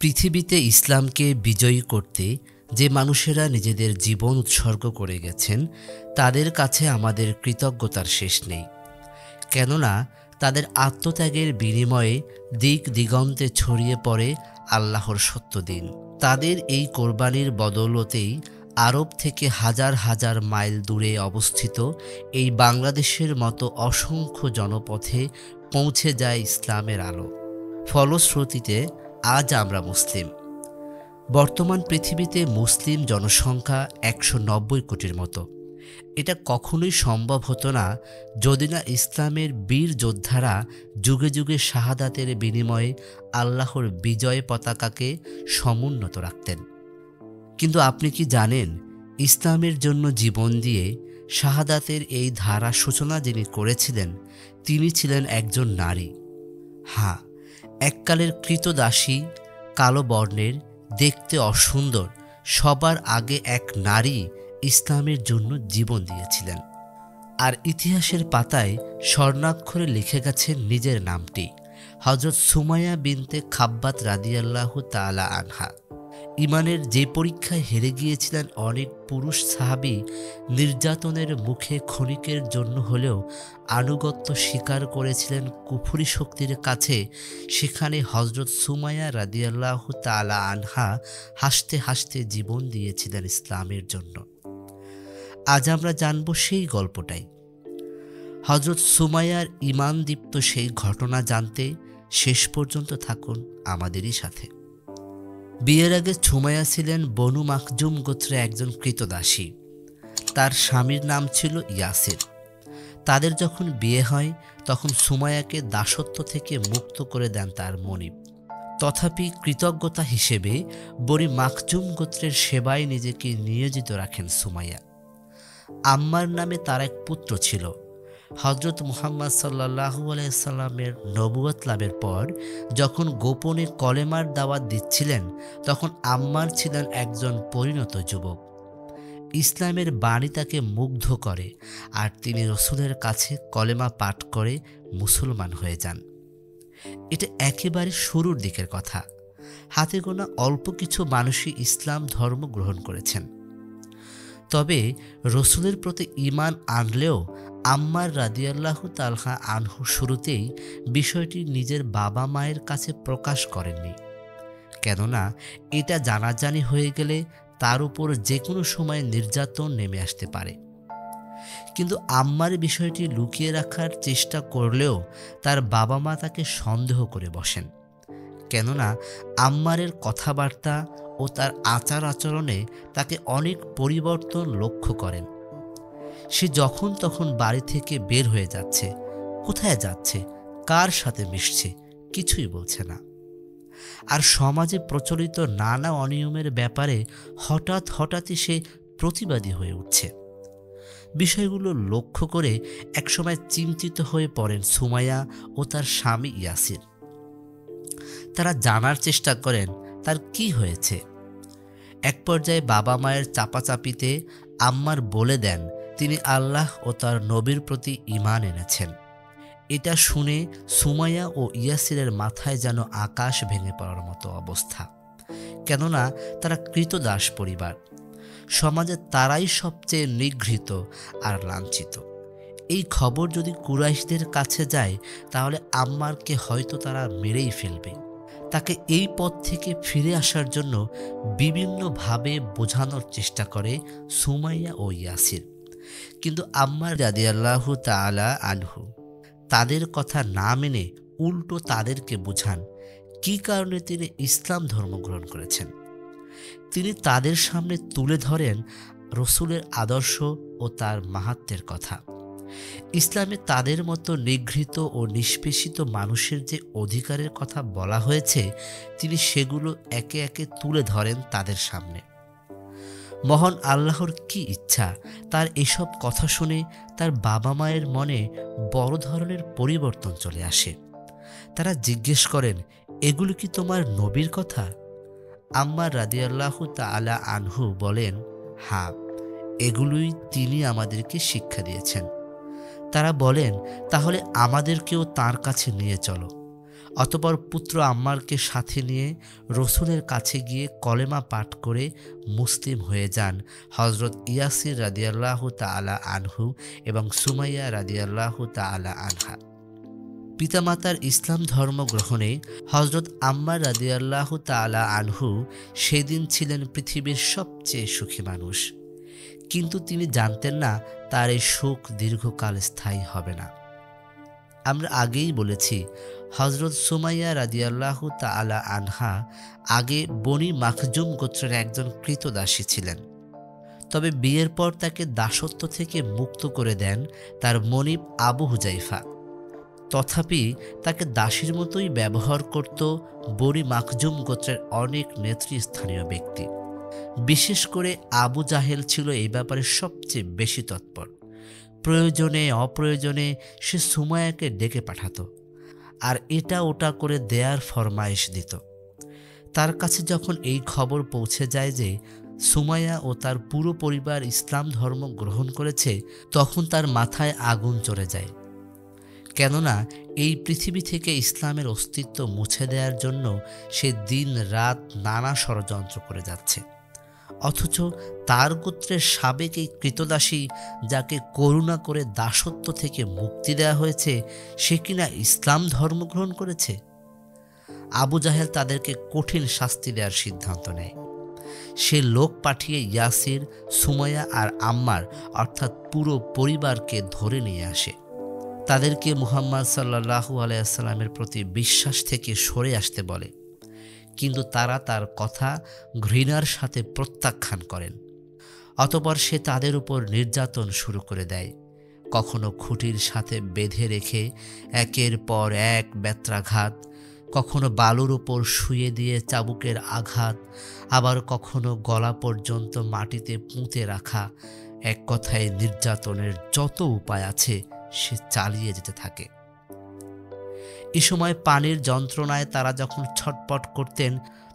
পৃথিবীতে ইসলামকে বিজয়ী করতে যে মানুষেরা নিজেদের জীবন উৎসর্গ করে গেছেন, তাদের কাছে আমাদের কৃতজ্ঞতার শেষ নেই। কেননা তাদের আত্মত্যাগের বিনিময়ে দিক দিগন্তে ছড়িয়ে পড়ে আল্লাহর সত্য দিন। তাদের এই কোরবানির বদৌলতেই আরব থেকে হাজার হাজার মাইল দূরে অবস্থিত এই বাংলাদেশের মতো অসংখ্য জনপথে পৌঁছে যায় ইসলামের আলো। ফলশ্রুতিতে আজ আমরা মুসলিম। বর্তমান পৃথিবীতে মুসলিম জনসংখ্যা ১৯০ কোটির মতো। এটা কখনোই সম্ভব হতো না যদি না ইসলামের বীর যোদ্ধারা যুগে যুগে শাহাদাতের বিনিময়ে আল্লাহর বিজয় পতাকাকে সমুন্নত রাখতেন। কিন্তু আপনি কি জানেন, ইসলামের জন্য জীবন দিয়ে শাহাদাতের এই ধারা সূচনা যিনি করেছিলেন, তিনি ছিলেন একজন নারী। হ্যাঁ, এককালের কৃতদাসী, কালো বর্ণের, দেখতে অসুন্দর, সবার আগে এক নারী ইসলামের জন্য জীবন দিয়েছিলেন। আর ইতিহাসের পাতায় স্বর্ণাক্ষরে লিখে গেছেন নিজের নামটি, হযরত সুমাইয়া বিনতে খাব্বাত রাদিয়াল্লাহু তাআলা আনহা। ইমানের যে পরীক্ষায় হেরে গিয়েছিলেন অনেক পুরুষ সাহাবী, নির্যাতনের মুখে ক্ষণিকের জন্য হলেও আনুগত্য স্বীকার করেছিলেন কুফরি শক্তির কাছে, সেখানে হযরত সুমাইয়া রাদিয়াল্লাহু তাআলা আনহা হাসতে হাসতে জীবন দিয়েছিলেন ইসলামের জন্য। আজ আমরা জানব সেই গল্পটাই। হযরত সুমাইয়ার ঈমানদীপ্ত সেই ঘটনা জানতে শেষ পর্যন্ত থাকুন আমাদেরই সাথে। বিয়ের আগে সুমাইয়া ছিলেন বনু মাখজুম গোত্রে একজন কৃতদাসী। তার স্বামীর নাম ছিল ইয়াসির। তাদের যখন বিয়ে হয় তখন সুমাইয়াকে দাসত্ব থেকে মুক্ত করে দেন তার মনিব। তথাপি কৃতজ্ঞতা হিসেবে বনি মাখজুম গোত্রের সেবায় নিজেকে নিয়োজিত রাখেন সুমাইয়া। আম্মার নামে তার এক পুত্র ছিল। হযরত মুহাম্মদ সাল্লাল্লাহু আলাইহি সাল্লামের নবুয়ত লাভের পর যখন গোপনে কলেমার দাওয়াত দিচ্ছিলেন, তখন আম্মার ছিলেন একজন পরিণত যুবক। ইসলামের বাণী তাকে মুগ্ধ করে আর তিনি রসুলের কাছে কলেমা পাঠ করে মুসলমান হয়ে যান। এটা একেবারে শুরুর দিকের কথা। হাতে গোনা অল্প কিছু মানুষই ইসলাম ধর্ম গ্রহণ করেছেন। তবে রসুলের প্রতি ঈমান আনলেও আম্মার রাদিয়াল্লাহু তাআলা আনহু শুরুতেই বিষয়টি নিজের বাবা মায়ের কাছে প্রকাশ করেননি। কেননা এটা জানাজানি হয়ে গেলে তার উপর যে কোনো সময় নির্যাতন নেমে আসতে পারে। কিন্তু আম্মার বিষয়টি লুকিয়ে রাখার চেষ্টা করলেও তার বাবা মা তাকে সন্দেহ করে বসেন। কেননা আম্মারের কথাবার্তা ও তার আচার আচরণে তাকে অনেক পরিবর্তন লক্ষ্য করেন। সে যখন তখন বাড়ি থেকে বের হয়ে যাচ্ছে, কোথায় যাচ্ছে, কার সাথে মিশছে, কিছুই বলছে না। আর সমাজে প্রচলিত নানা অনিয়মের ব্যাপারে হঠাৎ হঠাৎই সে প্রতিবাদী হয়ে উঠছে। বিষয়গুলো লক্ষ্য করে একসময় চিন্তিত হয়ে পড়েন সুমাইয়া ও তার স্বামী ইয়াসির। তারা জানার চেষ্টা করেন তার কি হয়েছে। এক পর্যায়ে বাবা মায়ের চাপাচাপিতে আম্মার বলে দেন তিনি আল্লাহ ও তার নবীর প্রতি ঈমান এনেছেন। এটা শুনে সুমাইয়া ও ইয়াসিরের মাথায় যেন আকাশ ভেঙে পড়ার মতো অবস্থা। কেননা তারা কৃতদাস পরিবার, সমাজে তারাই সবচেয়ে নিগৃহীত আর লাঞ্ছিত। এই খবর যদি কুরাইশদের কাছে যায় তাহলে আম্মারকে হয়তো তারা মেরেই ফেলবে। তাকে এই পথ থেকে ফিরে আসার জন্য বিভিন্নভাবে বোঝানোর চেষ্টা করে সুমাইয়া ও ইয়াসির। কিন্তু আম্মার রাদিয়াল্লাহু তাআলা আনহু তাদের কথা না মেনে উল্টো তাদেরকে বোঝান কী কারণে তিনি ইসলাম ধর্ম গ্রহণ করেছেন। তিনি তাদের সামনে তুলে ধরেন রসুলের আদর্শ ও তার মাহাত্ম্যের কথা। ইসলামে তাদের মতো নিগৃহীত ও নিষ্পেষিত মানুষের যে অধিকারের কথা বলা হয়েছে, তিনি সেগুলো একে একে তুলে ধরেন তাদের সামনে। মহান আল্লাহর কি ইচ্ছা, তার এসব কথা শুনে তার বাবা মায়ের মনে বড় ধরনের পরিবর্তন চলে আসে। তারা জিজ্ঞেস করেন, এগুলো কি তোমার নবীর কথা? আম্মার রাদিয়াল্লাহু তাআলা আনহু বলেন, হ্যাঁ, এগুলোই তিনি আমাদেরকে শিক্ষা দিয়েছেন। তারা বলেন, তাহলে আমাদেরকেও তার কাছে নিয়ে চলো। অতঃপর পুত্র আম্মারকে সাথে নিয়ে রসুলের কাছে গিয়ে কলেমা পাঠ করে মুসলিম হয়ে যান হযরত ইয়াসির রাদিয়াল্লাহু তাআলা আনহু এবং সুমাইয়া রাদিয়াল্লাহু তাআলা আনহা। পিতামাতার ইসলাম ধর্ম গ্রহণে হযরত আম্মার রাদিয়াল্লাহু তাআলা আনহু সেদিন ছিলেন পৃথিবীর সবচেয়ে সুখী মানুষ, কিন্তু তিনি জানতেন না তার এই সুখ দীর্ঘকাল স্থায়ী হবে না। আমরা আগেই বলেছি হযরত সুমাইয়া রাদিয়াল্লাহু তাআলা আনহা আগে বনি মাখজুম গোত্রের একজন কৃতদাসী ছিলেন। তবে বিয়ের পর তাকে দাসত্ব থেকে মুক্ত করে দেন তার মনিব আবু হুজাইফা। তথাপি তাকে দাসীর মতোই ব্যবহার করত বনি মাখজুম গোত্রের অনেক নেতৃস্থানীয় ব্যক্তি। বিশেষ করে আবু জাহেল ছিল এই ব্যাপারে সবচেয়ে বেশি তৎপর। প্রয়োজনে অপ্রয়োজনে সে সুমাইয়াকে ডেকে পাঠাতো আর এটা ওটা করে দেয়ার ফরমাইশ দিত। তার কাছে যখন এই খবর পৌঁছে যায় যে সুমাইয়া ও তার পুরো পরিবার ইসলাম ধর্ম গ্রহণ করেছে, তখন তার মাথায় আগুন চড়ে যায়। কেননা এই পৃথিবী থেকে ইসলামের অস্তিত্ব মুছে দেওয়ার জন্য সে দিন রাত নানা ষড়যন্ত্র করে যাচ্ছে, অথচ তার গোত্রের সাবেক এই কৃতদাসী যাকে করুণা করে দাসত্ব থেকে মুক্তি দেওয়া হয়েছে, সে কিনা ইসলাম ধর্ম গ্রহণ করেছে। আবু জাহেল তাদেরকে কঠিন শাস্তি দেওয়ার সিদ্ধান্ত নেয়। সে লোক পাঠিয়ে ইয়াসির, সুমাইয়া আর আম্মার অর্থাৎ পুরো পরিবারকে ধরে নিয়ে আসে। তাদেরকে মুহাম্মদ সাল্লাল্লাহু আলাইহি ওয়াসাল্লামের প্রতি বিশ্বাস থেকে সরে আসতে বলে, কিন্তু তারা তার কথা ঘৃণার সাথে প্রত্যাখ্যান করেন। অতঃপর সে তাদের উপর নির্যাতন শুরু করে দেয়। কখনো খুঁটির সাথে বেঁধে রেখে একের পর এক বেত্রাঘাত, কখনো বালুর উপর শুয়ে দিয়ে চাবুকের আঘাত, আবার কখনো গলা পর্যন্ত মাটিতে পুঁতে রাখা। এক কথায় নির্যাতনের যত উপায় আছে সে চালিয়ে যেতে থাকে। এ সময় পানির যন্ত্রণায় তারা যখন ছটপট করতেন,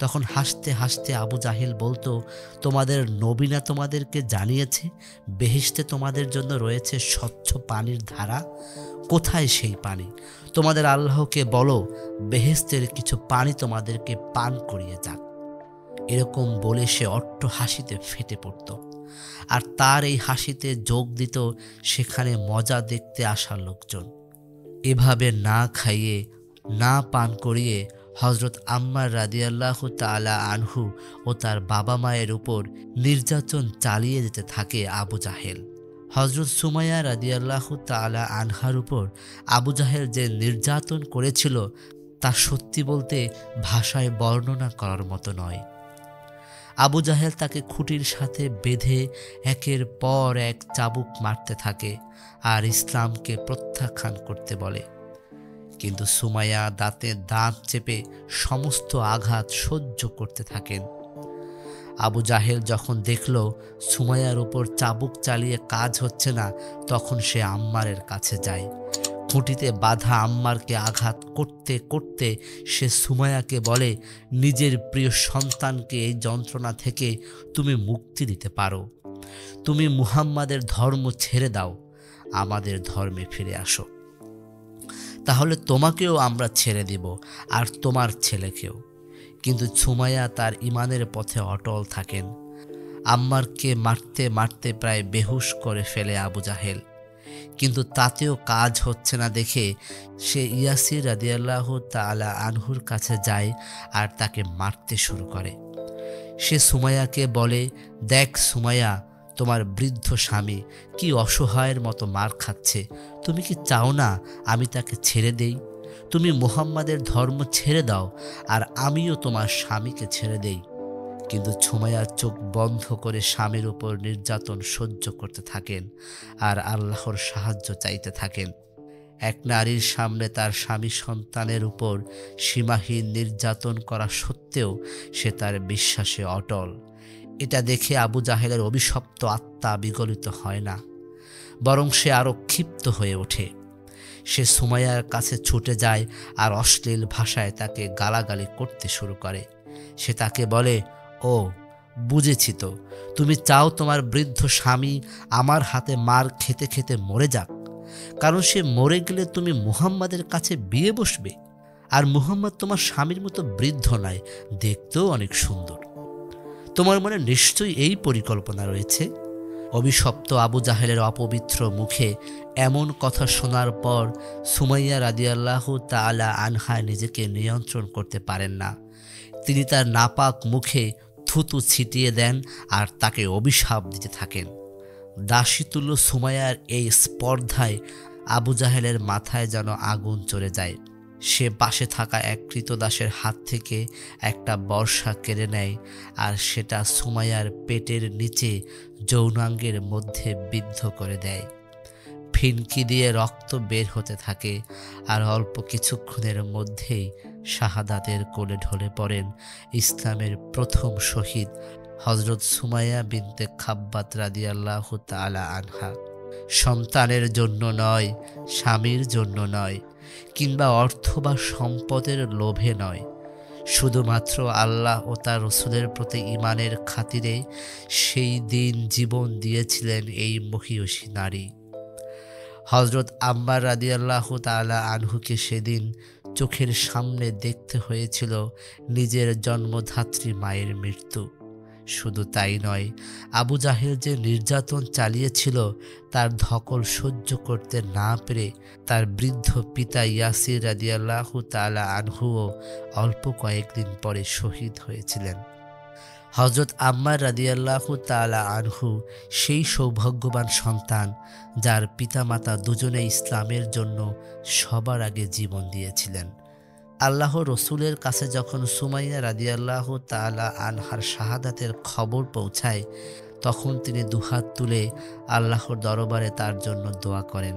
তখন হাসতে হাসতে আবু জাহেল বলতো, তোমাদের নবী না তোমাদেরকে জানিয়েছে বেহেশতে তোমাদের জন্য রয়েছে স্বচ্ছ পানির ধারা? কোথায় সেই পানি? তোমাদের আল্লাহকে বলো বেহেশতের কিছু পানি তোমাদেরকে পান করিয়ে যাক। এরকম বলে সে অট্ট হাসিতে ফেটে পড়ত, আর তার এই হাসিতে যোগ দিত সেখানে মজা দেখতে আসা লোকজন। এভাবে না খাইয়ে না পান করিয়ে হযরত আম্মার রাদিয়াল্লাহু তাআলা আনহু ও তার বাবা মায়ের উপর নির্যাতন চালিয়ে যেতে থাকে আবু জাহেল। হযরত সুমাইয়া রাদিয়াল্লাহু তাআলা আনহার উপর আবু জাহেল যে নির্যাতন করেছিল তা সত্যি বলতে ভাষায় বর্ণনা করার মতো নয়। আবু জাহেল তাকে খুঁটির সাথে বেঁধে একের পর এক চাবুক মারতে থাকে আর ইসলামকে প্রত্যাখ্যান করতে বলে, কিন্তু সুমাইয়া দাঁতে দাঁত চেপে সমস্ত আঘাত সহ্য করতে থাকেন। আবু জাহেল যখন দেখল সুমাইয়ার উপর চাবুক চালিয়ে কাজ হচ্ছে না, তখন সে আম্মারের কাছে যায়। খুঁটিতে বাঁধা আম্মারকে আঘাত করতে করতে সে সুমাইয়াকে বলে, নিজের প্রিয় সন্তানকে এই যন্ত্রণা থেকে তুমি মুক্তি দিতে পারো। তুমি মুহাম্মাদের ধর্ম ছেড়ে দাও, আমাদের ধর্মে ফিরে আসো, তাহলে তোমাকেও আমরা ছেড়ে দিব আর তোমার ছেলেকেও। কিন্তু সুমাইয়া তার ঈমানের পথে অটল থাকেন। আম্মারকে মারতে মারতে প্রায় বেহুশ করে ফেলে আবু জাহেল, কিন্তু তাতেও কাজ হচ্ছে না দেখে সে ইয়াসির রাদিয়াল্লাহু তাআলা আনহুর কাছে যায় আর তাকে মারতে শুরু করে। সে সুমাইয়াকে বলে, দেখ সুমাইয়া, তোমার বৃদ্ধ স্বামী কি অসহায়ের মতো মার খাচ্ছে, তুমি কি চাও না আমি তাকে ছেড়ে দেই? তুমি মুহাম্মাদের ধর্ম ছেড়ে দাও আর আমিও তোমার স্বামীকে ছেড়ে দেই। কিন্তু সুমাইয়া চোখ বন্ধ করে স্বামীর উপর নির্যাতন সহ্য করতে থাকেন আর আল্লাহর সাহায্য চাইতে থাকেন। এক নারীর সামনে তার স্বামী সন্তানের উপর সীমাহীন নির্যাতন করা সত্ত্বেও সে তার বিশ্বাসে অটল। এটা দেখে আবু জাহেলের অভিশপ্ত আত্মা বিগলিত হয় না, বরং সে আরও ক্ষিপ্ত হয়ে ওঠে। সে সুমাইয়ার কাছে ছুটে যায় আর অশ্লীল ভাষায় তাকে গালাগালি করতে শুরু করে। সে তাকে বলে, ও বুঝেছি তো, তুমি চাও তোমার বৃদ্ধ স্বামী আমার হাতে মার খেতে খেতে মরে যাক, কারণ সে মরে গেলে তুমি মুহাম্মাদের কাছে বিয়ে বসবে আর মুহাম্মদ তোমার স্বামীর মতো বৃদ্ধ নয়, দেখতেও অনেক সুন্দর। তোমার মনে নিশ্চয়ই এই পরিকল্পনা রয়েছে। অভিশপ্ত আবু জাহেলের অপবিত্র মুখে এমন কথা শোনার পর সুমাইয়া রাদিয়াল্লাহু তাআলা আনহা নিজেকে নিয়ন্ত্রণ করতে পারেন না। তিনি তার নাপাক মুখে থুতু ছিটিয়ে দেন আর তাকে অভিশাপ দিতে থাকেন। দাসীতুল্য সুমাইয়ার এই স্পর্ধায় আবু জাহেলের মাথায় যেন আগুন চলে যায়। সে পাশে থাকা এক ক্রীতদাসের হাত থেকে একটা বর্শা কেড়ে নেয় আর সেটা সুমাইয়ার পেটের নিচে যৌনাঙ্গের মধ্যে বিদ্ধ করে দেয়। ফিনকি দিয়ে রক্ত বের হতে থাকে আর অল্প কিছুক্ষণের মধ্যেই শাহাদাতের কোলে ঢলে পড়েন ইসলামের প্রথম শহীদ হযরত সুমাইয়া বিনতে খাব্বাত রাদিয়াল্লাহু তাআলা আনহা। সন্তানের জন্য নয়, স্বামীর জন্য নয়, কিংবা অর্থ বা সম্পদের লোভে নয়, শুধুমাত্র আল্লাহ ও তার রসুলের প্রতি ঈমানের খাতিরে সেই দিন জীবন দিয়েছিলেন এই মহিয়সী নারী। হযরত আম্মার রাদিয়াল্লাহু তাআলা আনহুকে সেদিন চোখের সামনে দেখতে হয়েছিল নিজের জন্মধাত্রী মায়ের মৃত্যু। শুধু তাই নয়, আবু জাহেল যে নির্যাতন চালিয়েছিল তার ধকল সহ্য করতে না পেরে তার বৃদ্ধ পিতা ইয়াসির রাদিয়াল্লাহু তাআলা আনহুও অল্প কয়েকদিন পরে শহীদ হয়েছিলেন। হযরত আম্মার রাদিয়াল্লাহু তাআলা আনহু সেই সৌভাগ্যবান সন্তান যার পিতামাতা দুজনে ইসলামের জন্য সবার আগে জীবন দিয়েছিলেন। আল্লাহ রসুলের কাছে যখন সুমাইয়া রাদিয়াল্লাহু তাআলা আনহার শাহাদাতের খবর পৌঁছায়, তখন তিনি দুহাত তুলে আল্লাহর দরবারে তার জন্য দোয়া করেন।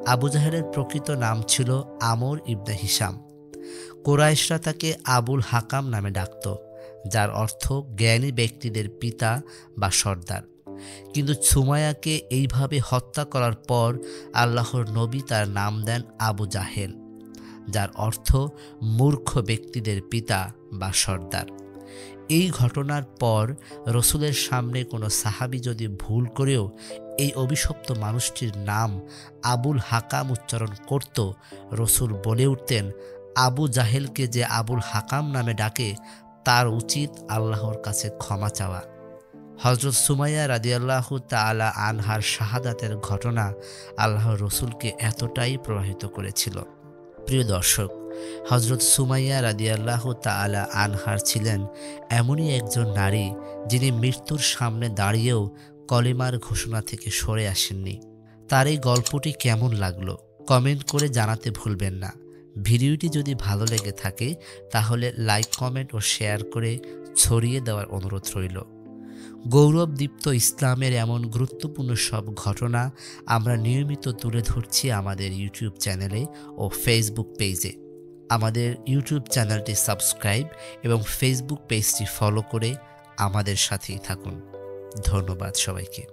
আবু জাহেলের প্রকৃত নাম ছিল আমর ইবনে হিশাম। কুরাইশরা তাকে আবুল হাকাম নামে ডাকত, যার অর্থ জ্ঞানী ব্যক্তিদের পিতা বা সর্দার। কিন্তু সুমাইয়াকে এইভাবে হত্যা করার পর আল্লাহর নবী তার নাম দেন আবু জাহেল, যার অর্থ মূর্খ ব্যক্তিদের পিতা বা সর্দার। এই ঘটনার পর রসুলের সামনে কোনো সাহাবী যদি ভুল করেও এই অভিশপ্ত মানুষটির নাম আবুল হাকাম উচ্চারণ করত, রসুল বলে উঠতেন, আবু জাহেলকে যে আবুল হাকাম নামে ডাকে তার উচিত আল্লাহর কাছে ক্ষমা চাওয়া। হযরত সুমাইয়া রাদিয়াল্লাহু তাআলা আনহার শাহাদাতের ঘটনা আল্লাহর রসুলকে এতটাই প্রভাবিত করেছিল। প্রিয় দর্শক, হযরত সুমাইয়া রাদিয়াল্লাহু তাআলা আনহার ছিলেন এমনই একজন নারী যিনি মৃত্যুর সামনে দাঁড়িয়েও কলেমার ঘোষণা থেকে সরে আসেননি। তার এই গল্পটি কেমন লাগলো কমেন্ট করে জানাতে ভুলবেন না। ভিডিওটি যদি ভালো লেগে থাকে তাহলে লাইক, কমেন্ট ও শেয়ার করে ছড়িয়ে দেওয়ার অনুরোধ রইল। গৌরবদীপ্ত ইসলামের এমন গুরুত্বপূর্ণ সব ঘটনা আমরা নিয়মিত তুলে ধরছি আমাদের ইউটিউব চ্যানেলে ও ফেসবুক পেজে। আমাদের ইউটিউব চ্যানেলটি সাবস্ক্রাইব এবং ফেসবুক পেজটি ফলো করে আমাদের সাথেই থাকুন। ধন্যবাদ সবাইকে।